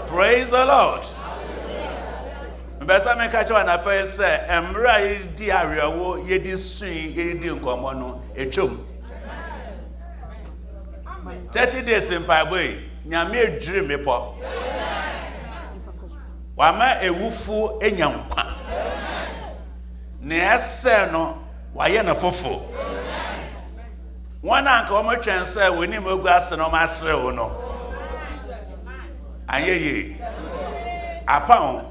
Praise the Lord. Mbesa me catch one appear say emra di arewo yedi sun yedi nkomo no etwom 30 days in Paiboy nyame edwiri me po wama ewufu enyankwa ne ese no waye na fofo wana anka o ma twen say woni mogu ase no ma sere wo no ayeye apao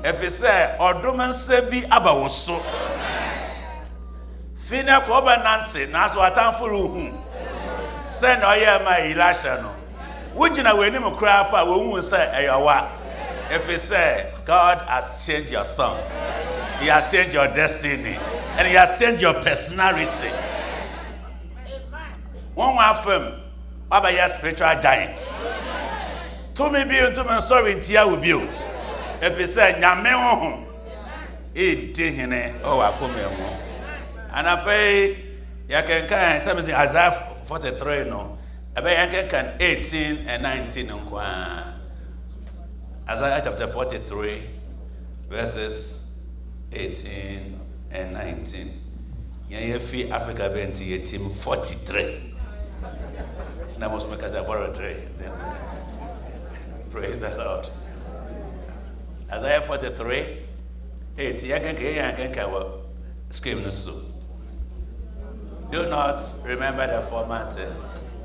efise odom nse bi abawoso fina ko ba nante na so atamfuru hu se na oye ma ilasha no wugina weni mu kra pa wo hu se eyowa efise God has changed your song, he has changed your destiny, and he has changed your personality. One affirm aba your spiritual giant to me be into my story in tia will be if he said nyame ho e di hene o akome mo and I pay ya can something Isaiah 43 no ebe ya can 18 and 19 nkwa Isaiah chapter 43 verses 18 and 19 ya fi Africa benti ye team 43 na must make us a 43. Praise the Lord. Isaiah 43 8 can scream the soul. Do not remember the former things,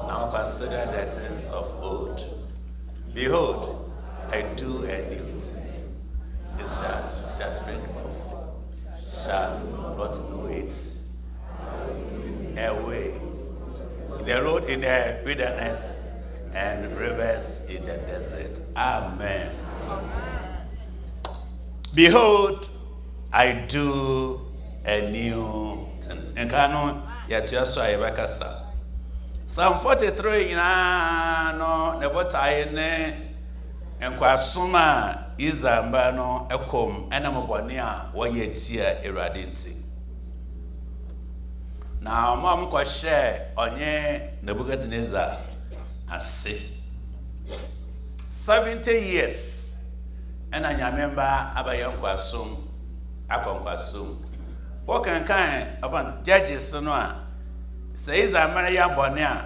now consider the things of old. Behold, I do a new thing. It shall spring forth. Shall not know it. A way, the road in the wilderness and rivers in the desert. Amen. Behold, I do a new thing. Enkano yatuaso ayebakasa. Psalm 43 no nebotaye ne enkwasoma izamba no ekom enamobone a woyetia Awurade nti. Na mom ko share onye Nebuchadnezzar ase 70 years and I remember abayankwasom akonkwasom wokankan upon judges no a says amara ya bone a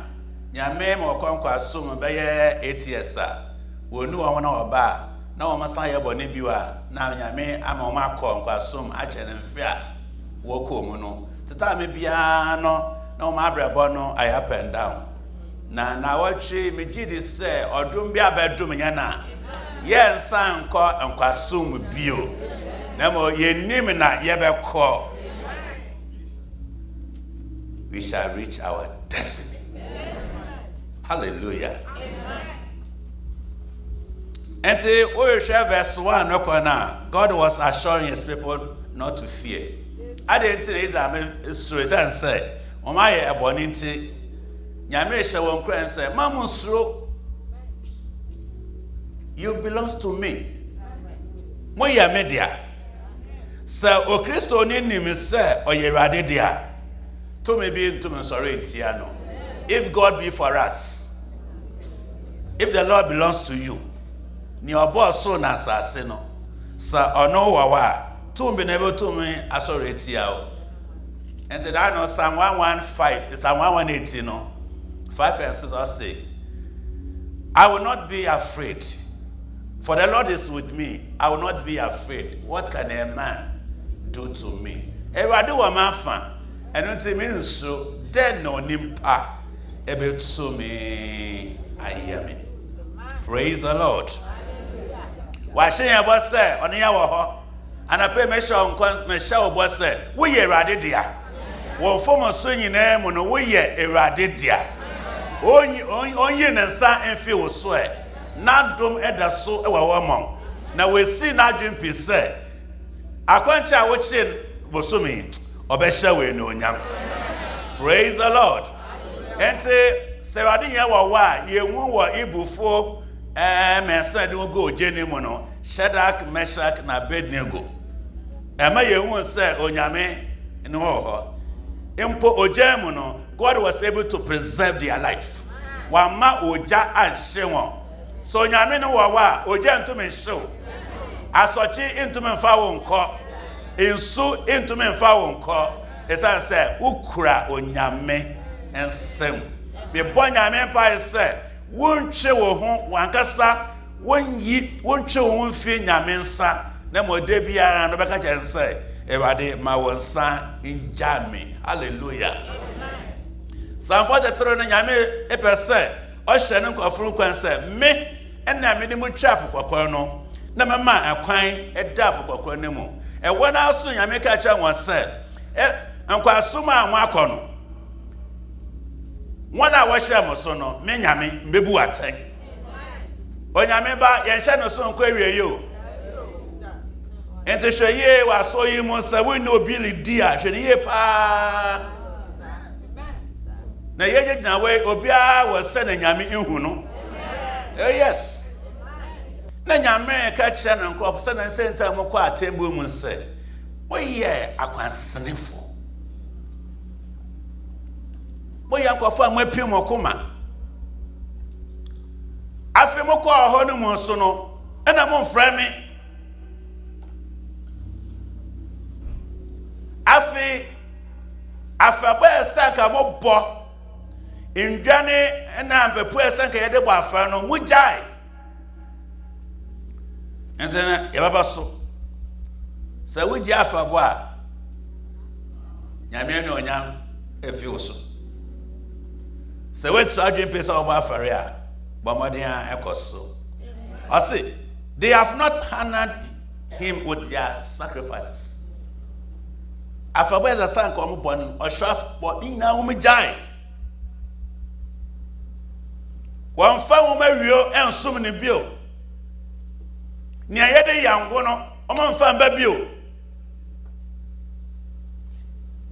nyame ma okonkwasom be ye 8 years a wonu won na oba na wo masan ye bone biwa na nyame ama o makonkwasom a chene mfe a wokom no teta me bia no na o ma abrebo no I up and down na watchi me gidi say odum bia bedum nya na ye nsan ko enkwasum bio na mo yenim na ye be ko we shall reach our destiny. Hallelujah. And we share verse 1, God was assuring his people not to fear. I didn't say, and say, "Oh my, a bonity, Yamisha won't cry and say, Mamusro, you belongs to me. Moya media. Sir, O Christo name sir, or ye radidia. To me be into me sorry, Tiano. If God be for us, if the Lord belongs to you, your boss soon as I say no. Sir, or no wawa, to be able to me, I saw it here. And then I know Psalm 115, it's Psalm 118, no? 5 and 6 I say, I will not be afraid, for the Lord is with me. I will not be afraid. What can a man do to me? Everybody wa man fan, and until me so then no nimpa ebe to me Agyemang. Praise the Lord. Washe ya boss say oni ya wo ho. Ana pe me show nkwan me show boss say we ye Awurade dia. Wo fom so nyina mu no we ye Awurade dia. Onye ne nsa emfi wo so e. Na dom eda so e wa wo mon. Na we si na adwen pi say akwancha wo chin bosumi obehya we no onyam. Praise the Lord. Ente serade ye wo wa ye hu wo ibufo mesra de go jeni mu no Shadrach, Meshach na Abednego. Ema ye hu say onyame no ho. Impo ojemu no God was able to preserve their life. Wama oja anhye won. So onyame no wa oja ntumi nhyew. Asochi ntumi mfa won ko. Insu ntumi mfa won ko. Esan say ukura onyame ensem. Be bonyame pa say wontwe wo ho wankasa wonyi wontwe wo mfi nyame nsa na mode bia no beka chen say Ewade ma wonsa injami. Hallelujah. Psalm 43 no nyame epese o hye ne nkofuru kwan say me ena me ni mu trap kokon no na mama akwan edap kokon ne mu e wona aso nyame ka cha won say nkwa asoma anwa akono wona wo hye mo so no me nyame mbebu aten onyame ba ye hye no so nkwa wie yo ente hweye wa so yi mo say we no bi lidi a hweye pa na ye gina we obia wo se na nyame ihu no yes na nyame ka kire na nkofo se na senta mo kwa atembu mu se oye akwansenefo boya nkofo amapi mo kuma afi mo kwa ho no mo so no na mo mfra me afi afaba esanka mo bo indwane na mpepu esanka yede bo afa no mujai enzena yababa so sa wuji afa bo a nyame no onyam efi oso sa wetu adwen pesa obo afare a bomodin a ekoso I say they have not honored him with their sacrifices. Afabo eza sanka omo bon oshaf body na wo mjai wan fa wo mawio ensum ne bio ne ayede yango no omo mfa mba bio.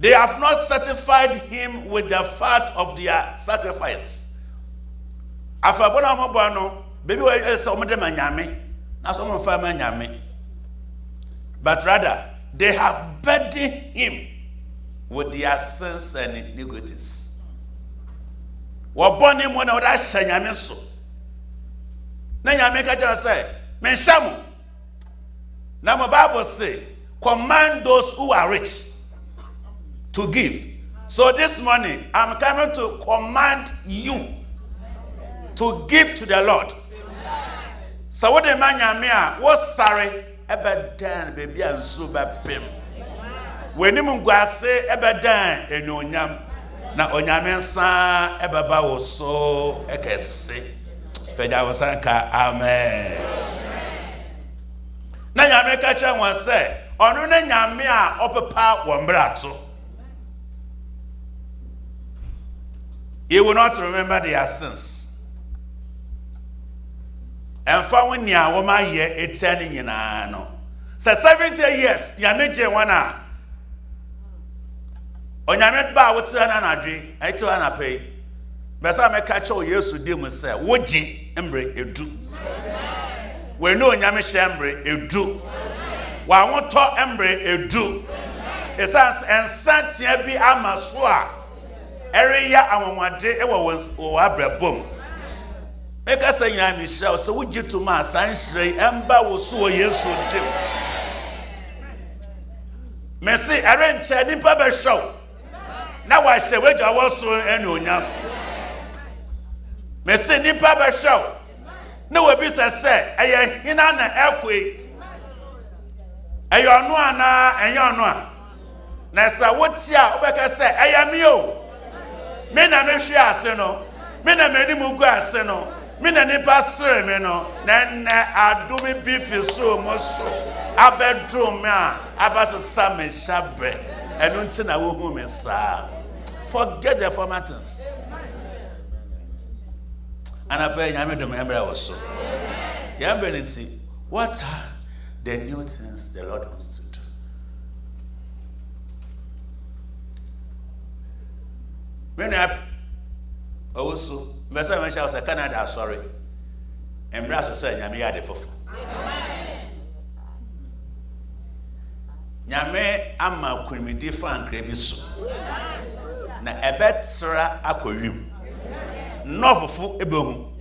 They have not satisfied him with the fat of their sacrifice. Afabo na omo bon no baby we ese omo de manyame na so omo mfa manyame, but rather they have burdened him with their sins and iniquities. Waboni mo na oda nyame so. Na nyame ka just say, "Menshamu." Now my Bible say, "Command those who are rich to give." So this morning, I'm coming to command you to give to the Lord. So what the man nyame a was sorry ebedan baby ansu bepem weni mungwase ebedan enonyam na onyame nsa ebaba wo so ekese peja wo sanka amen. Na nyame ka cha wan se onu na nyame a opepa wo mbrato He will not remember their sins. And for when ya woman ye eternity no. So 70 years, Yameje wana. Onyamet ba wotu na nadwe, eto na pay. Besa me catch o Yesu di mu say, woji embre edu. We know Onyame shembre edu. Wa woto embre edu. Esans ensantia bi amaso a ereya anwonwade wo abrabom. Make us say Onyame shall so woji to ma sanhire emba wo so Yesu dim. Mercy arenche nipa be show. Na wa se we gya wo so enu Onyam. Mercy nipa be show. Na we bi se eye hina na ekwe. Eyo anu ana enyo anu a. Na sa wotia obeka se eye mi o. Me na me hwe ase no. Me na mani mu gu ase no. Me na nipa sere me no. Na adumi bi fi so mo so. Abedrum a abasesa me shabre. Enu nti na wo hu me sa. Forget the former things. And I pray Nyame dum emra wo so. Yambeniti, what are the new things the Lord wants to do? When I also, Mesa Mesha was Canada, sorry. Emra so say Nyame ya de fofo. Nyame ama kunimidi fan krebi so. Na ebetra akoyim. North fu ebehu.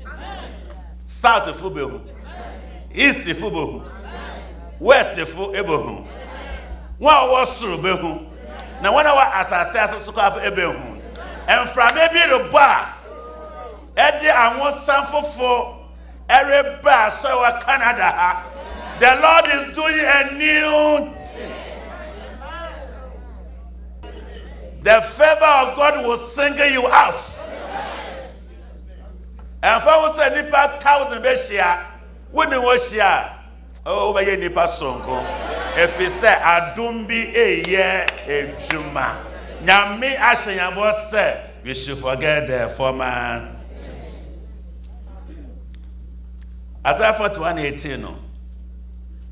South fu behu. East fu behu. West fu ebehu. Wa wo suru behu. Na wana wa asase asasuko ebehu. Enfra mebi roba. Ede anwo sanfofo ereba so wa Canada ha. The Lord is doing a new thing. The favor of God will single you out. And for us say nipa 1,000 be share, when we was share, oh be nipa sonko. If we say adum bi eye ejuma, nyame ahyanyabo say we should forget the former things. Isaiah 41:18 no.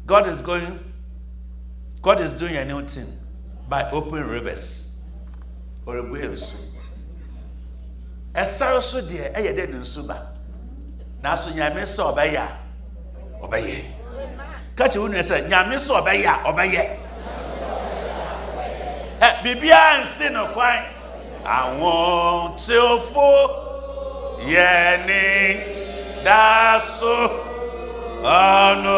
God is doing a new thing by opening rivers. Or a wheels. A sorrow so dear, a dead in Suba. Now, so Yami saw by ya, obey. Catch you said, Yami saw by ya, obey. Bibia and sin of quite. I want to for Yenny. That's so. Oh no.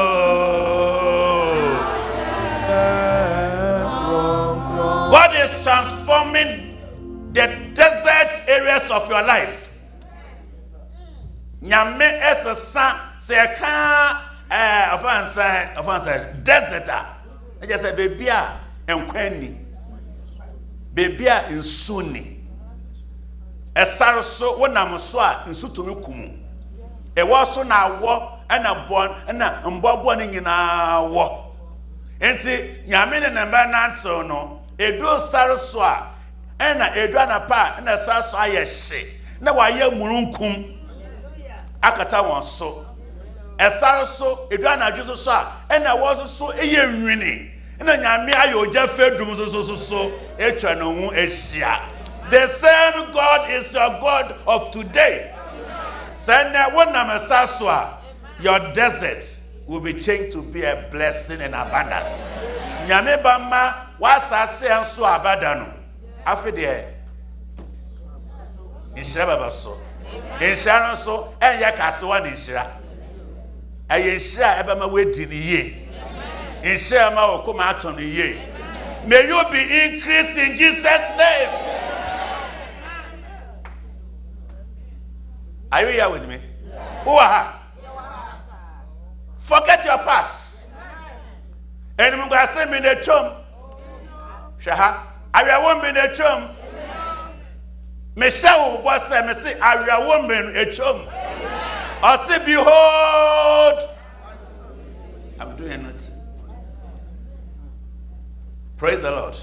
God is transforming the desert areas of your life. Nyame esesa se ka offense desert. I just say baby a enkwani. Baby a insuni. Esare so wonam so a insutumi kumu. E wo so na wo na bon na mbobo ni nyina wo. Enti nyame ne namba nanto no edu sare so a ena edu anapa na sare so ayehye na waye murunkum akata won so esare so edu anadwo so a ena wo so eye nwini na nyame ayo oja fedum so etwa no hu ehia. The same God is your God of today. Send wonam saso a your desert will be changed to be a blessing and abundance. Nyame bama wasase enso abadano. Afide inshira baba so. Inshira no so enya kasewa ni inshira. Aye inshira ebama wedi ni ye. Inshira ma okoma aton ni ye. May you be increased in Jesus' name. Are you here with me? Uaha. Forget your past. And I'm going to say, "Mine chum, shaha. I won't be a chum. Michelle was saying, "Me say, I won't be a chum." I say, "Behold, I'm doing it." Praise the Lord.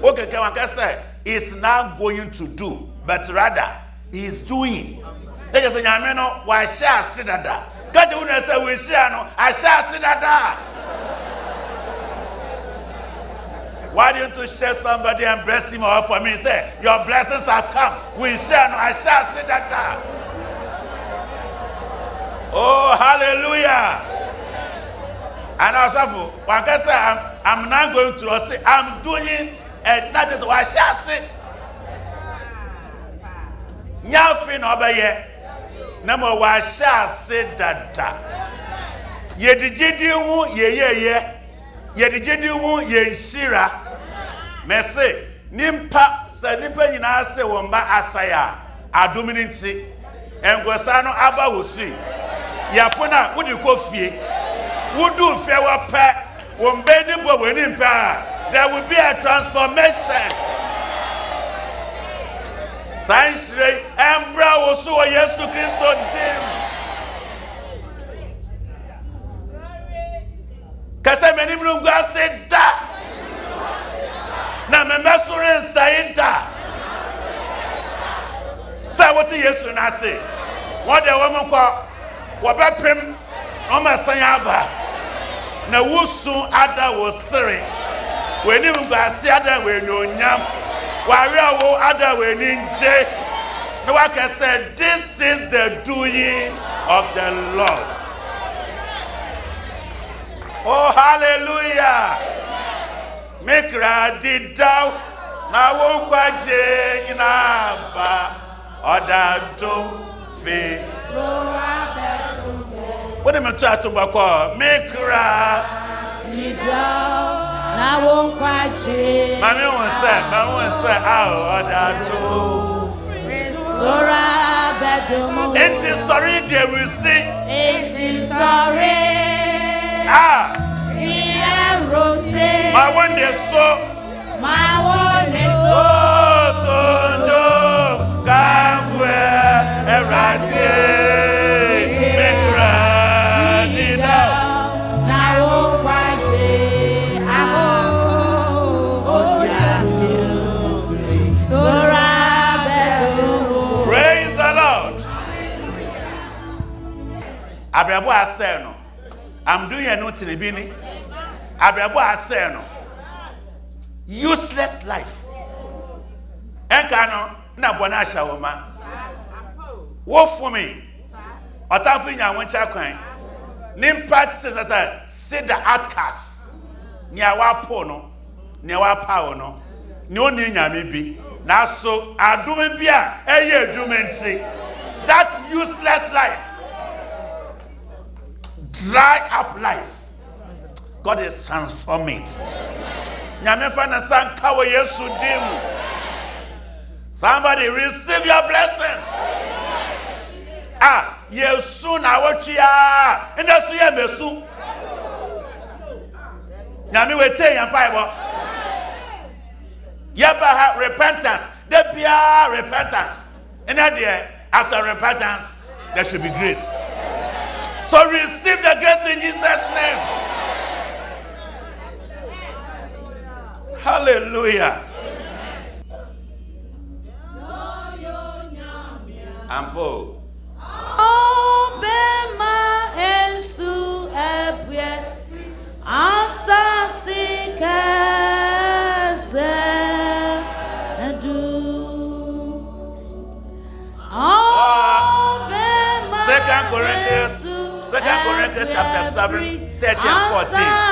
Okay, come on, say, it's not going to do, but rather He is doing. They just say, Yameno, why shall see that? God, you say, we shall no, I shall see that. Why don't you share somebody and bless him or for me? Say, your blessings have come. We shall no, I shall see that. Oh, hallelujah. And also, one can say, I'm not going to say, I'm doing, and not just what I shall say. Yafin obeye. Namo wa shall say that. Yedijidi wu ye. Yedijidi wu ye shira. Mese, nimpa se nipa nyina se womba asaya. Adominiti. Engosano aba wosi. Yapona wudi ko fie. Wudu fe wa pe. Wombe ni bo weni mpa. There will be a transformation. Sainshre embra wosu o Yesu Kristo dim. Kase meni mlungu ase da. Na memesure nsai da. Say what Yesu na say. What the woman call wabepem o masanyaba. Na wusu ada wo sere. Weni mlungu ase ada we no nyam. Wariawo ada we ninje. No one can say this is the doing of the Lord. Oh, hallelujah. Make ready down. Na won kwaje ina ba. Oda to fe. What am I trying to call? Make ready down. Na won kwaje. Mami won say, oda to. Sora bedomo. It is sorry they will see. It is sorry. Dear Rose. My one they so. Tondo. Kafwe. Erade. Mekra. Dida. Na won kwaje. Praise the Lord. Abrabo ase no. I'm doing a note in the beginning. Abrabo ase no. Useless life. Enka no na bona sha woma. Wo for me. Otafu nya woncha kwan. Nimpat say the outcast. Nia wa po no. Nia wa pa no. Ni oni nyame bi. Na so adome bi a eye adwumenti. That useless life. Dry up life. God is transforming it. Nyame fa na sanka wo Yesu dim. Somebody receive your blessings. Yesu na wochia. Ndesu ye mesu. Nyame wete yan Bible. Yeba repentance. There be repentance. And after repentance, there should be grace. So receive the grace in Jesus' name. Hallelujah. Ampo. Obema ensu ebye ansa sikeze edu. Obema 2 Corinthians chapter 7, 13 and 14.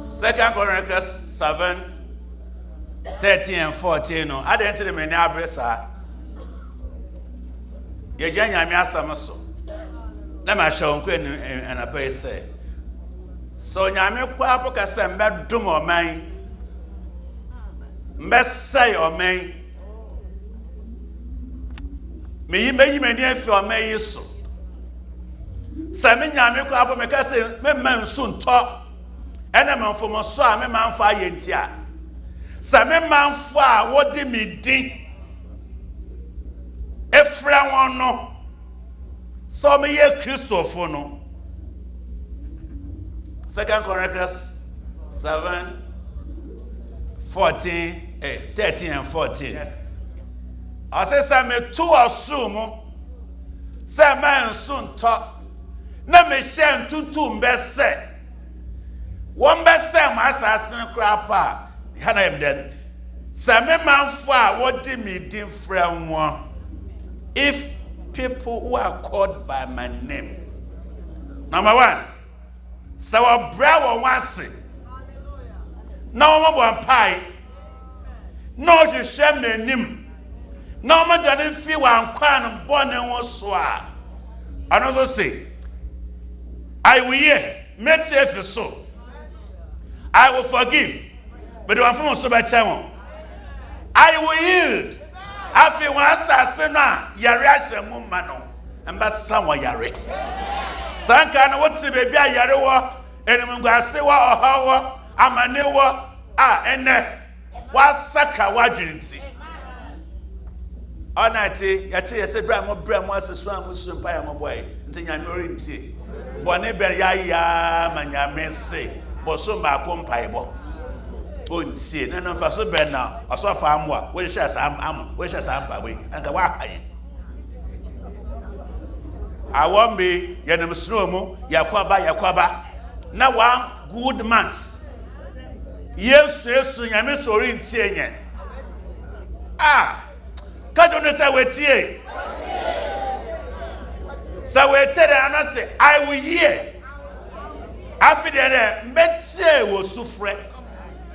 2 Corinthians 7, 13 and 14. No, I didn't tell me any abresa. You join me as some so. Let me show you and a pay say. So, Yami Quapoca send back to more man. Best say or may. Me you may if you may so. Sami Yami Quapoca say, me man soon talk. And a man for my son, me man fire yentia. Sami man far, what did me ding? Efra one no. So me ye Christopher no. 2 Corinthians 7, 13 and 14. I say some to assume some man soon talk. Na me shen tutu mbese. One bese my assassin crapper. Hana him then. Some man for what did me different one. If people who are called by my name. Number one. So a brow once. No one pie. No, you share me name. No man doesn't feel one crown born and was swar. And also say, I will hear, make if so. I will forgive, but I'm from Sobachamo. I will yield. I feel one assassin, Yariasha Mumano, and but someone Yari. Some kind of what to be a Yariwa, and I'm going to say what or how I'm a new one. And what saka wadrinti. All night, Yati, I said, Bram, was a swam with some pie, my boy, until you're tea. Boneberia manya mese boso ma kompaibo ontie na no faso be na aso fa amwa we share sam we share sam pa we anka wa haye awombe yenem sro mu yakwaba na one good month yesu nyame sori ntie nye kajo no say we tie. So we tell them, say, I will hear. After that, Betsy will suffer.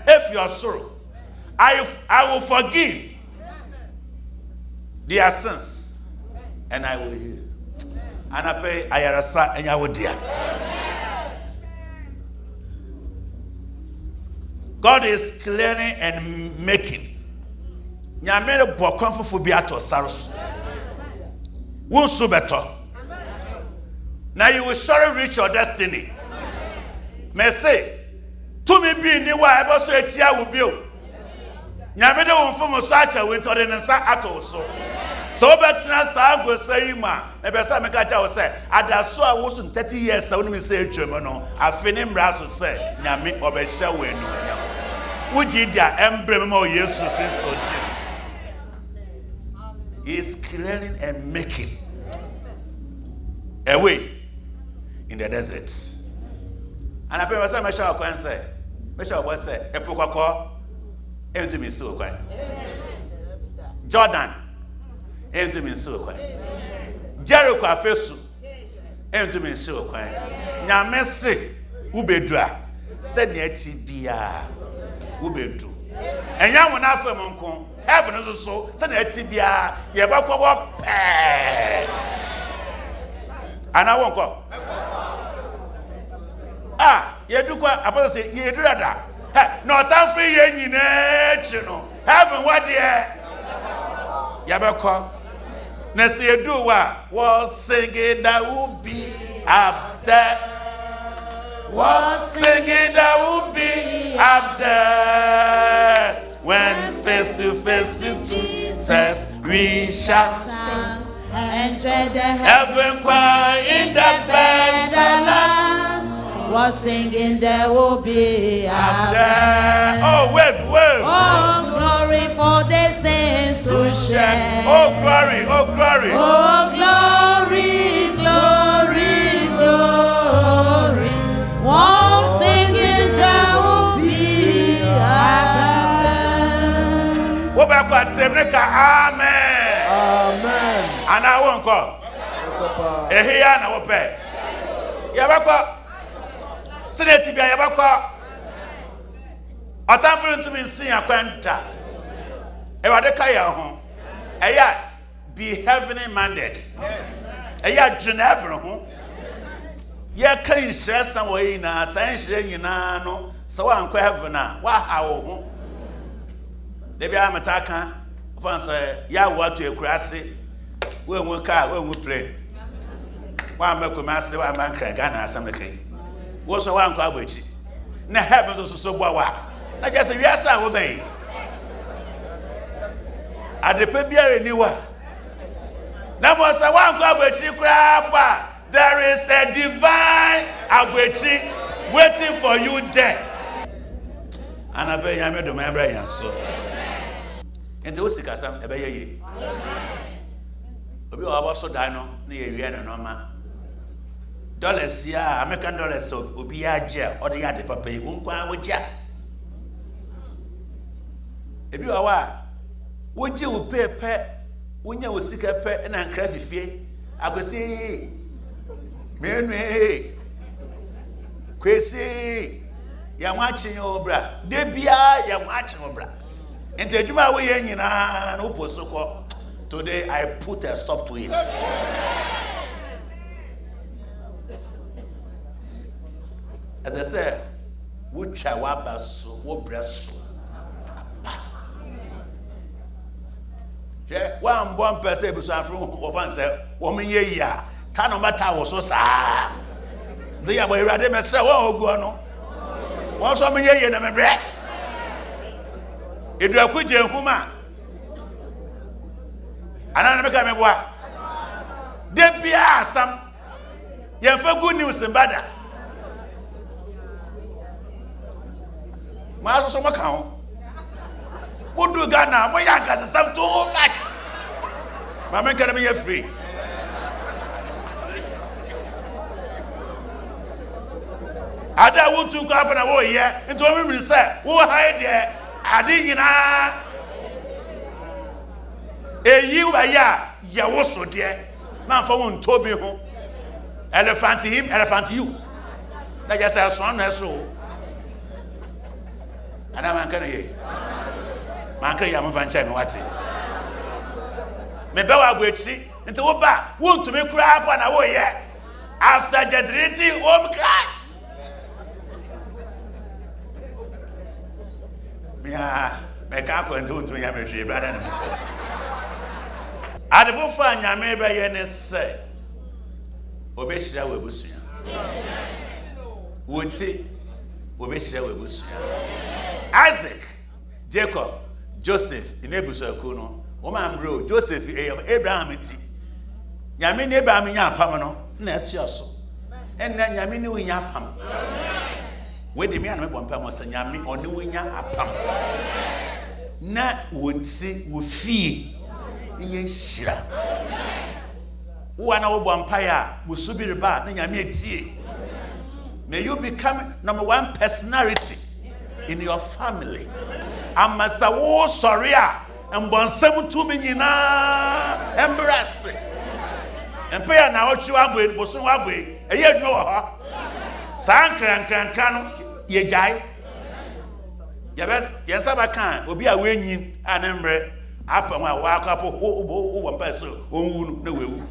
If you are sorrow, I will forgive their sins, and I will hear. And I pay Ayarasa and Yawodia. God is clearing and making. Nyamere bokon for biato saros. Won so better. Now you will surely reach your destiny. May say, to me be ni wa ebo so etia will be. Nyame de won fom so acha we to de nsa ato so. So betra sa go say ma, e be say me ka cha wo say, adaso a wo so 30 years sa woni me say etwem no, afeni mra so say, nyame obehya we no nyam. Wuji dia embrem ma o Yesu Kristo di. He is clearing and making a way in the desert. And I pay myself my shower can say, what say, a pokako, and to me so quiet. Jordan, and to me so quiet. Jericho Fesu, and to me so quiet. Nyamese, Ubedra, said Yeti Bia, Ubedu. And young one after Monco, heaven is so, said Yeti Bia, Yabako, and I won't go. You do what Apostle say, you do that. No time for you in nature. Heaven, what dear? Yabako. Nesi you do what? Was singing that would be up there. Was singing that would be up there. When face to Jesus, we shall stand. And tread the heaven choir in the better land. Was singing there will be after. Oh, wait. Oh, glory for the saints to share. Oh, glory. Oh, glory, glory, glory. Was singing there will be after. What about Amen. Amen. And I won't call. Ehia na wope. Yabako. Sineti bia yabako. Otamfuru to me sin akwanta. Ewade ka ya ho. Eya be heavenly minded. Eya dwene evro ho. Ye kan hire san wo yi na san hire nyina no. So wa anko heaven na wa ha wo ho. De bia mataka. Fancy ya what you crassy. We won't car, we won't play. One make a master, one man crack, and ask some king. What's a one car which? Now heavens also so boa. I guess yes, I will be. At the Pebia renewal. Now was a one car which you crap. There is a divine abwechi waiting for you there. anabe nyame do ma bra yan so enti wo sika sam ebe ye obi wa so dan no na ye wie no ma dollars ya American dollars obi ya je ode ya de papa yi nkwa wo ja ebi wa wo je wo pepe wo nya wo sika pe na nkra fifie agosi menu kwesi ya nwachi obra de bia ya nwachi obra enti adwuma wo ye nyina na wo posoko today I put a stop to it. As I said, which I was so what breast. One person was from answer, woman ye ya, Tano Mata was so sad. They are by Radem and say, oh, go on. One so many ye in a bread. It will quit your woman. And I never come what? There be some. You have good news and bad. My husband, what do you got now? My young cousin, some too much. My man can be free. I don't want to go up and away here and told me, sir, who hide here? I didn't know. A you by ya was so dear. Man for one Toby home. Elephant him, elephant you. Like I said, son, that's so. And I'm going to hear. Man, can you have a fan what? Me bewa gwechi into oba want to me cry up and away here. After generating home cry. Me can't go into me am brother. Adefo fa nyame ba ye ne se obeshira webusuya. Wonti obeshira webusuya. Isaac, Jacob, Joseph in ebusuaku no. Woman bro, Joseph of Abraham ti. Nyame ne Abraham nya apam no na etiaso. En na nyame ne wo nya apam. We de me an me bompa mo se nyame oni wo nya apam. Na wonti wo fie yen shira. Wo na wo bompa ya musubiri ba na nyame etie. May you become number one personality in your family. Amasa wo sorry a mbonsam tu me nyina embrace. Empe ya na ochu agbe bosun agbe eye adwo wo ho. San kran no ye jai. Yabe yensaba kan obi a wenyin anemre apam a wa akapo wo bompa so onwu na wewu.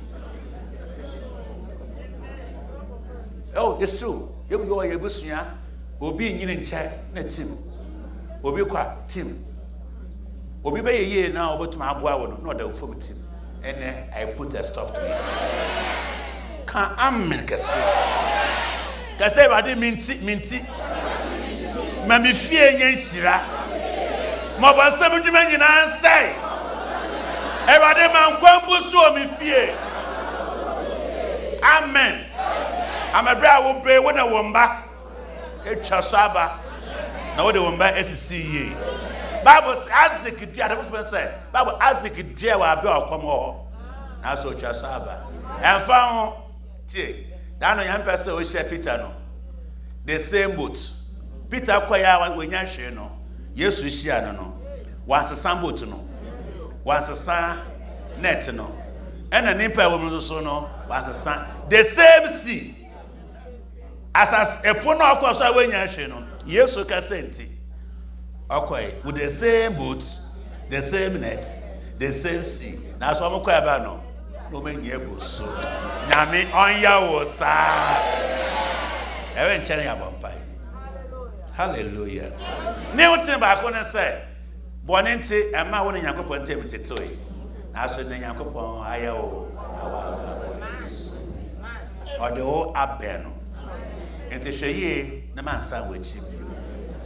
Oh, it's true. You go yebusuya obi nyine nche na team. Obi kwa team. Obi be ye na obotuma aboa wo no da ufom team. Ene I put a stop to it. Kan amen kase. Kase wade minti. Ma me fie yen hira. Mo bo nsam dwuma nyina nsai. E wade man kwambu so me fie. Amen. Amabra wo bre wo na wo mba. Etwa so aba. Na wo de wo mba esisi ye. Bible says Isaac dua the first say Bible Isaac dua wa be okom ho. Na so twa so aba. Emfa ho tie. Da no yan pese o share Peter no. The same boat. Peter kwaya wanya hwe no. Yesu hia no no. Wansesa boat no. Wansesa net no. Ena nimpa wo mu so no wansesa the same sea. As epo no akoso wanya hwe no. Yesu ka senti. Okay, with the same boat, the same net, the same sea. Now so I'm quite about no man yebo so. Nyame onya wo sa. Ewe nchene ya bompai. Hallelujah. New thing ba ko na say, bone nti ema wo Nyankopon ntem tetoi. Na so na Nyankopon aya o awa. O de o abeno. Enti hweye na mansa wo chi.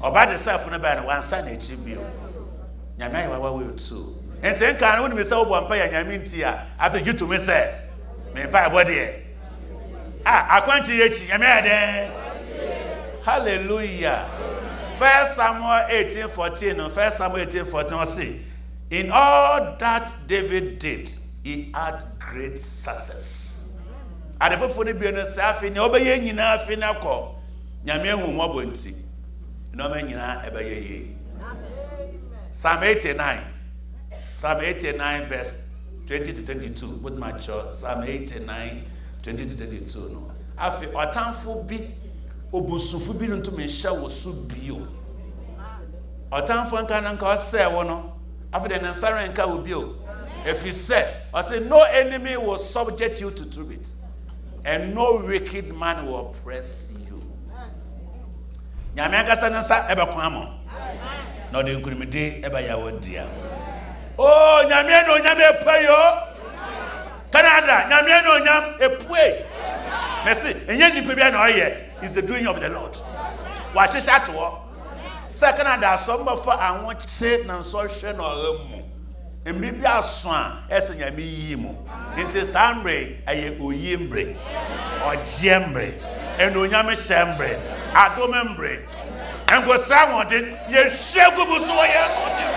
Oba de self no ba no wansa na echi bio. Nyame ayi wawa we too. Enti nka na woni me se wo bompa ya nyame nti a afi gitu me se me pa body e. Akwanti ye chi nyame ade. Hallelujah. 1 Samuel 18:14. 1 Samuel 18:14 say, in all that David did, he had great success. And if you be no safi, ni obeye nyina afi na ko. Nyame hu mo bonti. No me nyina ebeye ye. Psalm 89. Psalm 89 verse 20 to 22. With my church, Psalm 89 20 to 22 no. Afi otamfo bi obusufu bi nto me hya wo so bio. Otamfo nka na nka ose wo no. Afi de nsare nka wo bio. If he said, I say, no enemy will subject you to it, and no wicked man will oppress you. Nyame kasa nsa ebe kwamo. No de nkurumide ebe ya wodia. Oh, nyame no nyame payo. Canada, nyame no nyam epue. Merci. Enye nipa bia na oye is the doing of the Lord. Wa hihya to. Canada somba for anwoche na so hwe na oramu. Mbibi aso a ese nyame yi mu. Nti sambre aye oyimbre. Ogyembre. Eno nyame hyembre. Adomembre. Engo strawode ye hwegu bu so yeso dim.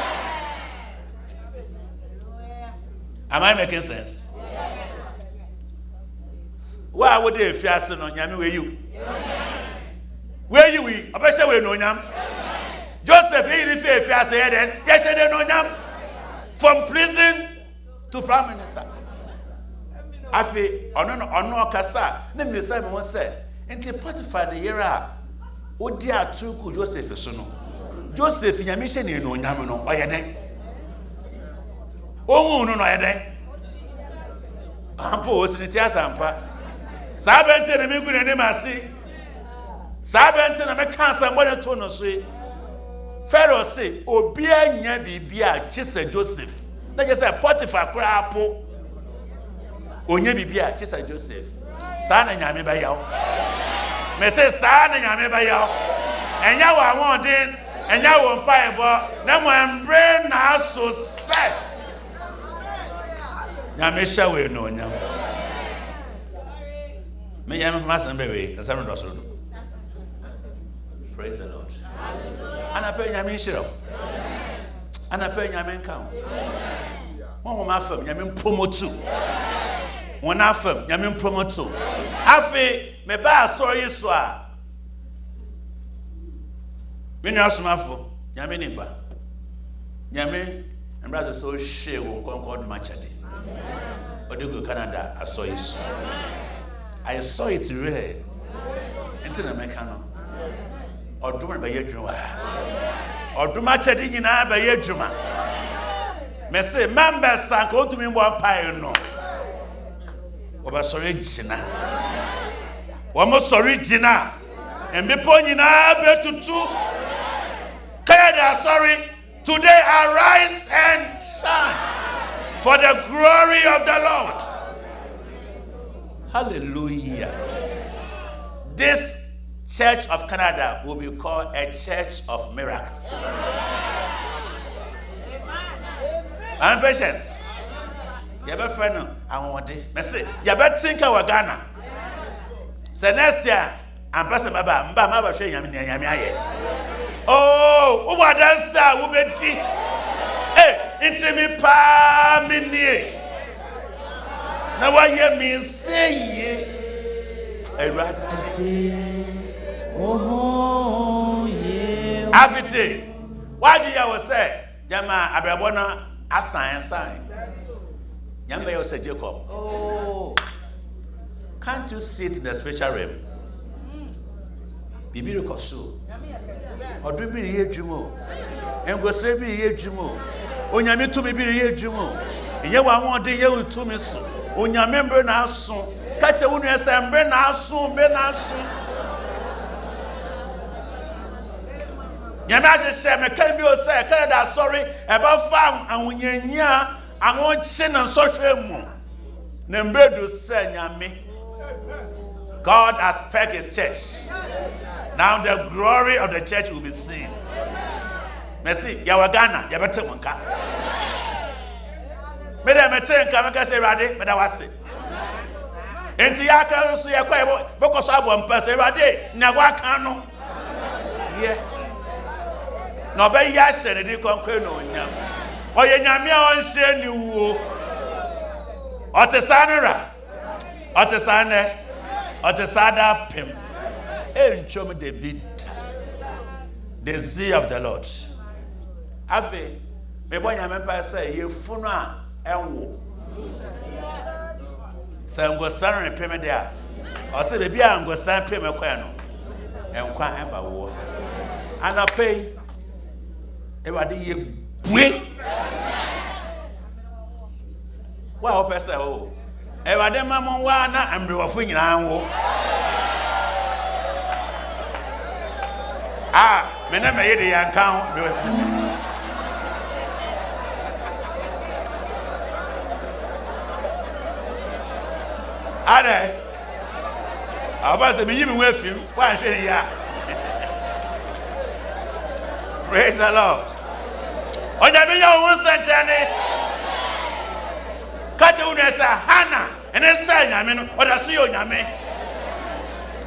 Am I making sense? Why would they fiase no nyame we you? Where you we? Obese we no nyam. Joseph he refer fiase then. Yes they no nyam. From prison to prime minister. Afi ono kasa na me say me won say enti Potiphar the yera odi atuku Joseph so no. Joseph nyame hye ne no nyam no oyeden. Ohun no oyeden. Ampo osiniti asampa. Sabente na me gune ne masi. Sabente na me kansa mbone to no so. Pharaoh say obi anya bibia chise Joseph. Na je say Potiphar kura apo. Onye bibia chise Joseph. Sa na nyame ba yawo. Me say sa na nyame ba yawo. Enya wa won enya wo mpaebo na mo embre na aso se. Nyame sha we no nyam. Me yam from asan bewe, na sam do so. Praise the Lord. Ana pe nyame nhira. Ana pe nyame nka ho. Won ma fam nyame promote. Won afam nyame promote. Afi me ba asori so a. Me nu asomafo nyame nipa. Nyame embrace so share won konkon do machade. Odego Canada I saw it. I saw it rare. Enti na meka no. Oduma ba yedwuma. Oduma chedi nyina ba yedwuma. Me say members sank otumi mbo pai no. Oba sorry jina. Womo sorry jina. Embepo nyina betutu. Canada sorry. Today arise and shine for the glory of the Lord. Hallelujah. This Church of Canada will be called a church of miracles. I'm patience. You have a friend, I want it. Merci. You better think of Ghana. So next year, I'm passing my bar. I'm showing you. Oh, who are dancer? Who be tea? Hey, into me pa mini. Now what you mean say? Oh yeah. Afite. Why do you say? Jama abrabona asan. Nyamba you say Jacob. Oh. Can't you sit in the special realm? Bibi rekoso. Odu bi ye dwumo. Engose bi ye dwumo. Onyame tumi bi ye dwumo. Iye wa won de ye tumi so. Onyame mbre na aso. Kache wonu ese mbre na aso, mbre na aso. Nyame ahye me kan bi o say Canada sorry eba fam awunyanya awon chi na sohwe mu. Na mbre do say nyame. God has pegged his church. Now the glory of the church will be seen. Merci. Yawa Ghana, yabete monka. Me dem metenka me ka say Rade, me da wase. Enti yaka so yakwa boko so abo mpase Rade, na wa kan no. Yeah. No be yashe ne di konkwe no nyam. Oye nyame a onhye ni wuo. Otesanera. Otesane. Otesada pem. Enchom de bit. The zeal of the Lord. Afi me bo nyame pa say ye funu a enwo. Sango sanre pem de a. O se be bia ngo san pem kwa no. Enkwa eba wo. Anapei Ewade ye bue. Wa o pese o. Ewade mamon wa na amrewafo nyina wo. Me na me ye de yanka ho. Ade. Aba se me yimi wa fim, wa nhwe ya. Praise the Lord. Onyame ya wo sentene. Kate unesa Hana, ene sa nyame no, oda so yo nyame.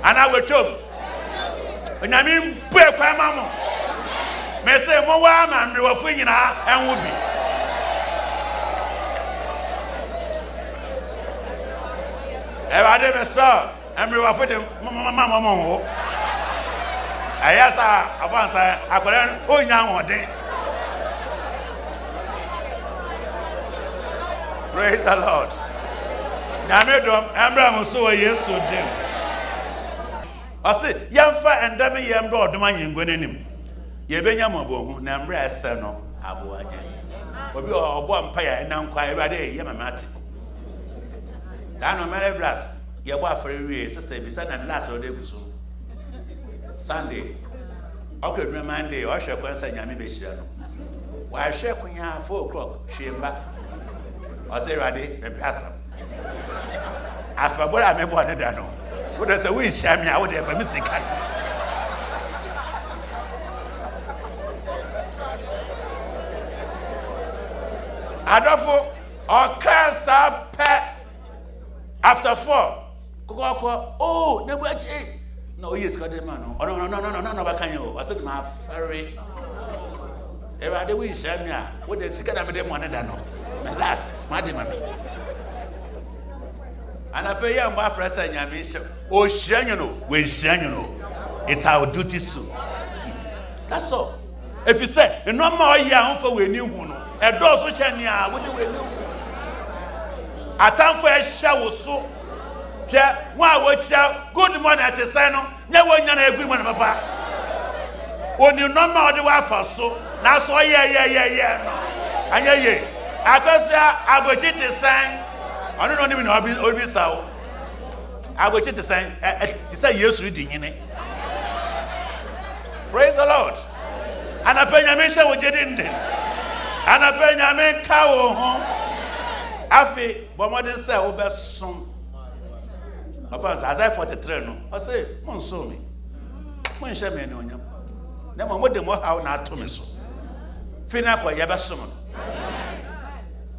Ana wetwom. Onyame mbu kwa mamo. Me se mo wa ma mrewafo nyina enwo bi. Ewade be so, mrewafo de mama ho. Ayasa afansa akwere onya wode. Praise the Lord. Nyamedom Abraham so Yesu dem. Ose yamfa endame yemdo odoma yengwe nanim. Ye benya mabohu na mra ese no abo anye. Obi obo mpa ya enankwa Ewade ye mamate. Da no mere blast ye bo afere wie sister bi na last ode guso. Sunday, okay, Monday, I shall go and say, Yami Bessiano. Why shall we have 4 o'clock? She and back. I say, ready, and pass them. After what I may want to know. What does a wish? I mean, I would have a missing cat. Adolfo, or cancer pet after 4. Oh, never change. No, yes, got the man. Oh, no, can you? I said, my fairy. If I do wish, I'm what the second I'm them one that no. My last, Maddy Mammy. And I pay young my friends and Yamisha. Oh, Shanyano, when Shanyano, it's our duty soon. That's all. If you say, no more young for we knew one, a dose which I knew, what do we know? A time for a shower so. Why watch out? Good morning at the sign. Never a good one, Papa. When you know more the wife so now so yeah. And yeah. I can say I go cheat the sign. I don't even know will be so. I go cheat the sign to say yes reading in it. Praise the Lord. And I pay your mission with you didn't. And I pay your man cow home. Afi, but what they say over soon. As I for the train, I say, Monso me. When shall me know him? Never more than what how not to me so. Finako Yabasum.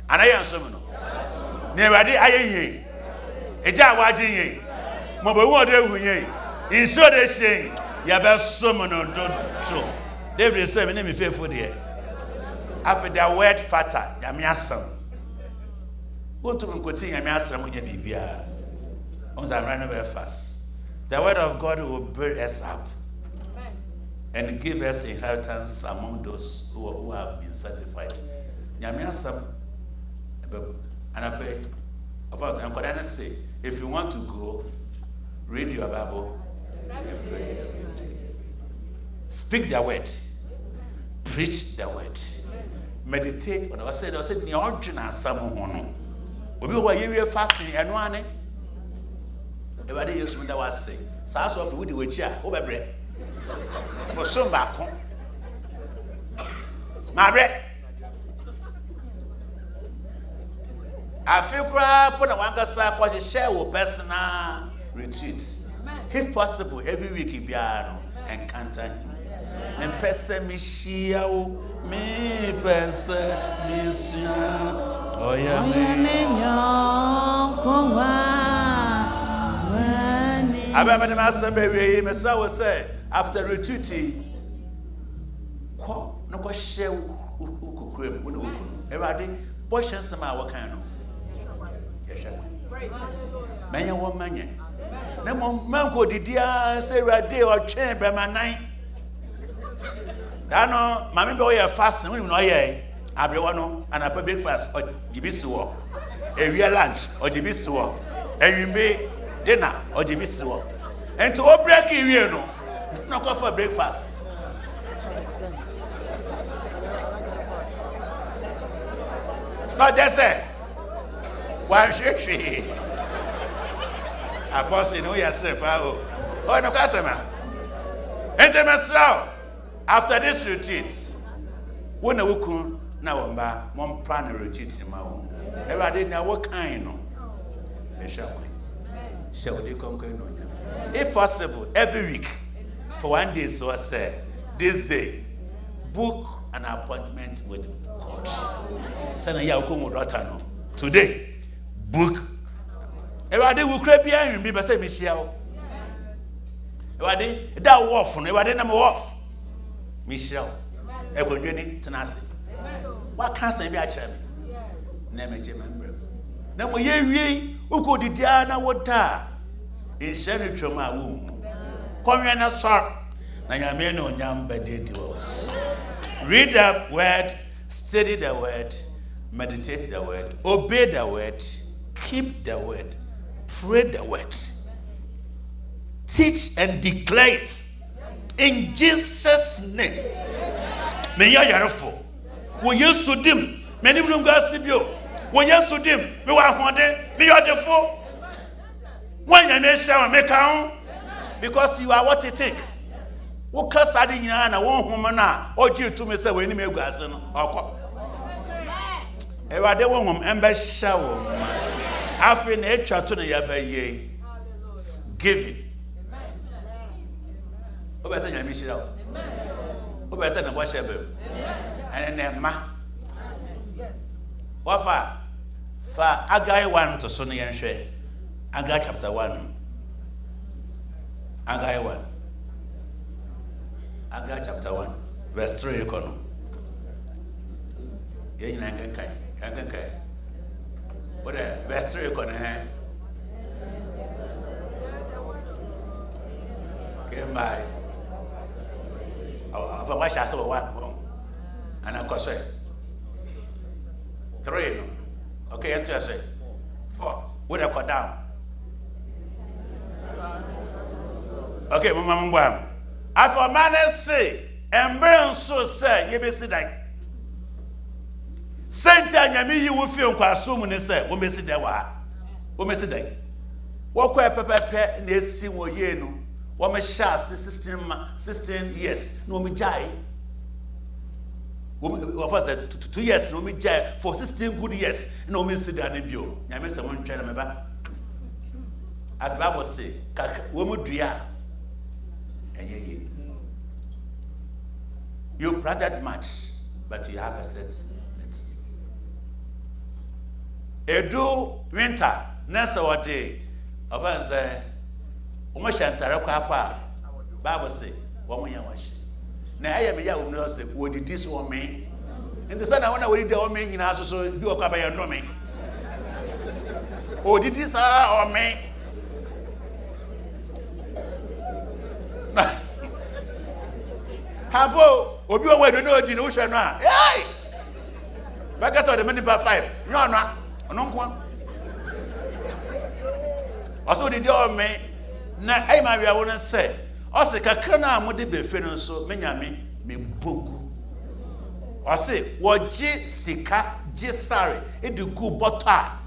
And I am summon. Never did I ye. A jawadi ye. Mobile water ye. In so they say, Yabasum or don't show. David is 7 me faithful dear. After their word fatter, Yamiasam. Go to Mkoti Yamiasam with your bibia. I'm running very fast. The word of God will build us up and give us inheritance among those who have been sanctified. And I pray, of course, I'm going to say, if you want to go, read your Bible and pray every day. Speak the word, preach the word, meditate on it. I said, the original someone will be why you're fasting and one. Everybody used to was say, South of Woody with chair, over bread. For some back home. My bread. I feel crap when I want to say, share with personal retreats. If possible, every week, piano and canter. And person me share, me person, me oh yeah, I remember the master baby, Messiah was said after retreating, kɔhyɛ ukukuram wo na wokunu Awurade bɔhyɛ nsɛm a wɔkan no yɛhwɛ mo manya wɔ manya na manko didia sɛ Awurade ɔtwɛn bɛmanan da no mame bɛ wɔyɛ fast wo na ɔyɛ abrewa no anapa breakfast ɔgye si wɔ ewia lunch ɔgye si wɔ enwimbe dinner ɔgye si wɔ enti o break iwie no na kɔ for breakfast no just say one shwe apostle no yesre pa o no kasema enti mesraw after this retreat wo na wokun na womba mom plan retreat ma wo Everybody na what kind no if possible every week for 1 day so I say this day book an appointment with God say ya ko mo daughter no today book everybody will crave bia nwin bi be say me hia wo everybody da wolf no everybody na me wolf me hia wo ekondwe ni tenase wa kan san bi a kire me na me je membrem na mo ye wie ukodidia na wota ehye ne twam a wo mu konwe na sor na nyame na onyam bade di was read the word, study the word, meditate the word, obey the word, keep the word, pray the word, teach and declare it in Jesus name. Me ya yarefo wo yesu dim menim no gasibio wo yesu dim me wa hode me yodefo wanya me hia me kan because you are what you think wo kasade nyina na wo hom na oje tu me se we ni me guase no okọ ewade wo hom embe hia wo ma afi na etwa to na ya ba ye giving obese nya me hia wo obese na bo hia ba and then ma wafa fa Agai 1 to so no yen hwe Agai chapter 1 Agai 1 Agai chapter 1 verse 3 kono yen na kankan what verse 3 kono he came by of what shall so one and I say 3 no okay enter say 4 what I cut down okay mama mbam after man say embrace so say ye be sidai senta nyame yi wo fie nkwaso mu ne say wo be sidai wo me sidai wo kwa pepepe na esi wo ye no wo me sha 16 years no me jai for 2 years no me jai for 16 good years no me sidai na bio nyame se mo ntwe na me ba as Bible say wo mu dua enye you planted much but you harvested it edu winter next what day of say o ma shantare kwa kwa Bible say wo mo yan washi na aye me ya wo no say wo didi so me nti say na wona wo didi o me nyina so bi o kwa ba ya no me o didi sa o me habo obi o wedo no di no hwe no a hey baka so the many by 5 no no ono nko aso di o me na ai ma wia wo no se o se kakra na amode be fe no so menyame me bogu o se wo ji sika ji sare edugu bota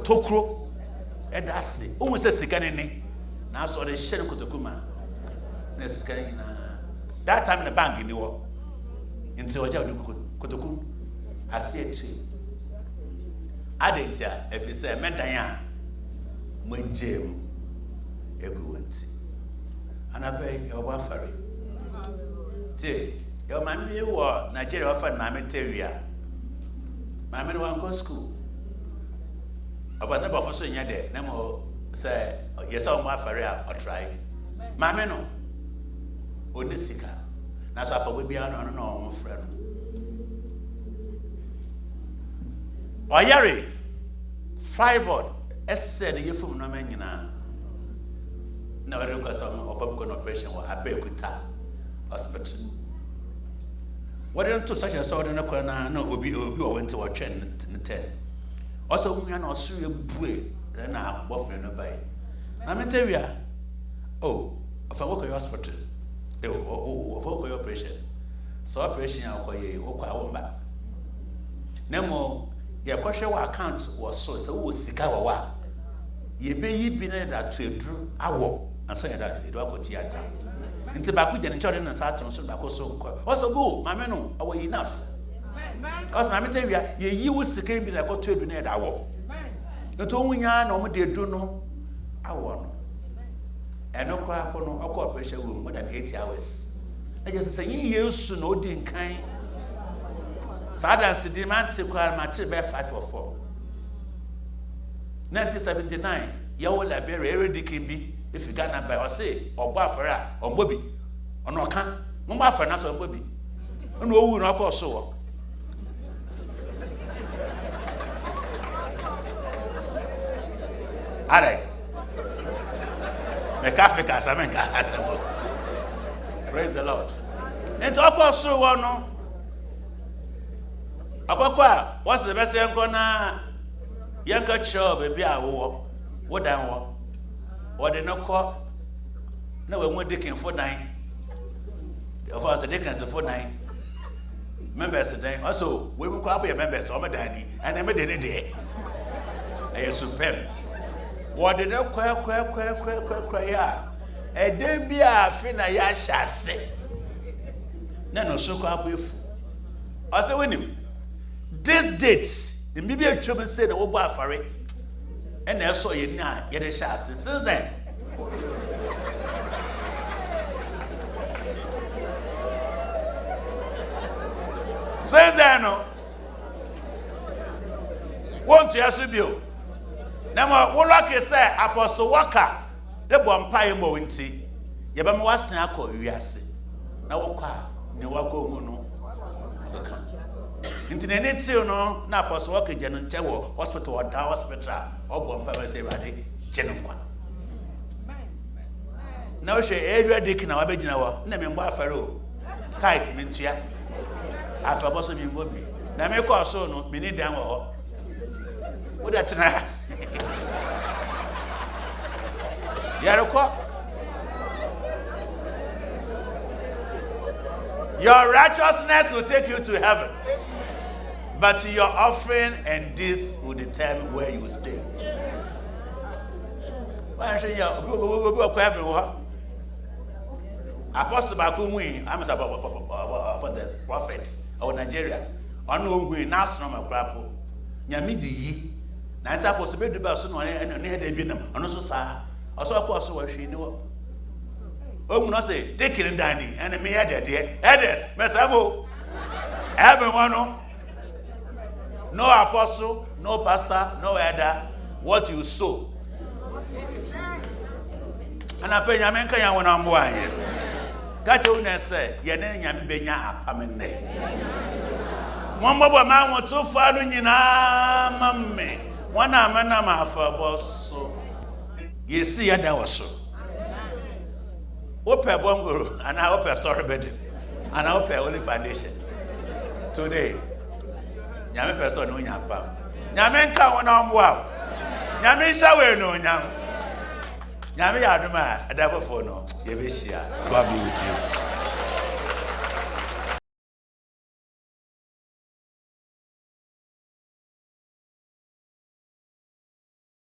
tokro edase o mu se sika ne na so de shere kotokuma na sika na that time in the bank ni wo nti oja de kotoku ase etu adentia efi se medan a mo jem egu nti anabe e oba fare ti yo mami wo Nigeria ofa na mami teria mami no wan go school oba na bafo so nya de na mo say yes o mo afare a o try mami no onisika na so afa we bia no no o frɛ no oyare fibroid ese ne yefum no manyina na we request of an operation wa Abeokuta hospital. What didn't to such a sort in a corner, no, obi or went to a train in 10. Also, we are not sure bue, then I both men obey. I'm in Tavia. Oh, if I work at hospital, oh, of operation. So, operation, I'll call you, or back. No more, your question account was so Sikawa. Ye be been that to drew our and say that it was theater. Into Bakujan and Jordan and Saturn, so Bacoso. Also, go, my men are enough. Because my Matavia, ye use the game that I got to a grenade hour. Not only yarn or dear do no, I want. And no crap on a corporation room more than 80 hours. I just say, you used to know the kind. Sadas the demand to call my 544. 1979, Yawo Liberia, Eric Kimbi, if you got not by or say, or Buffera, or Bobby, or no can, no Buffer, not so Bobby. No, we not call so. Alright. The cafe has praise the Lord. And talk also one. What's the best young corner? Younger show, baby, I walk. What I want. Or they no call. No, we won't dick in 49. Of us, the dickens the 49. Members today. Also, we will call your members, Oma Danny, and I made any day. I am superb. What did not cry. And then be a finna ya shall say. No, so call with. Also, when him. This dates, the Bible trouble said the Oba Fari, and I saw you now, get a chassis. Since then, want to ask you. Now, what like I say, Apostle Walker, the Bompire Mointy, Yabama was an alcohol, you ask. Now, walk, no. Into the native no, na Apostle Walker General Chewo, hospital or down hospital, or Bompire say, Raddy, General. Now, she Adria Dick in our Bejinawa, Name Buffalo, tight, Mintia. I forgot some in Bobby. Now, make us so no, we need them all. What that's now? Your righteousness will take you to heaven, but your offering and this will determine where you stay. Apostle Bakumi, I'm for the prophets of Nigeria. On who now from a crapo. Yamidi, Nancy Apostle Baby Basson, and had a binum, and also sir. Also, Apostle, what she knew. Oh, no, say, take it and dining, and a mere dear. Edes, Messamo. Everyone, no apostle, no pastor, no elder. What you sow. And I pay Yamenka when I'm wine. Got you, say, your name Yambenya, Amene. One more man wants so far in Mammy. One man, for boss. You see, I was so. Open Bonguru, and I open story bed, and I open only foundation. Today, Yami person no Yapa. Yamenka one on wow. Yamisha we no Yam. Yami Aduma, a double for no. Yevisia, God be with you.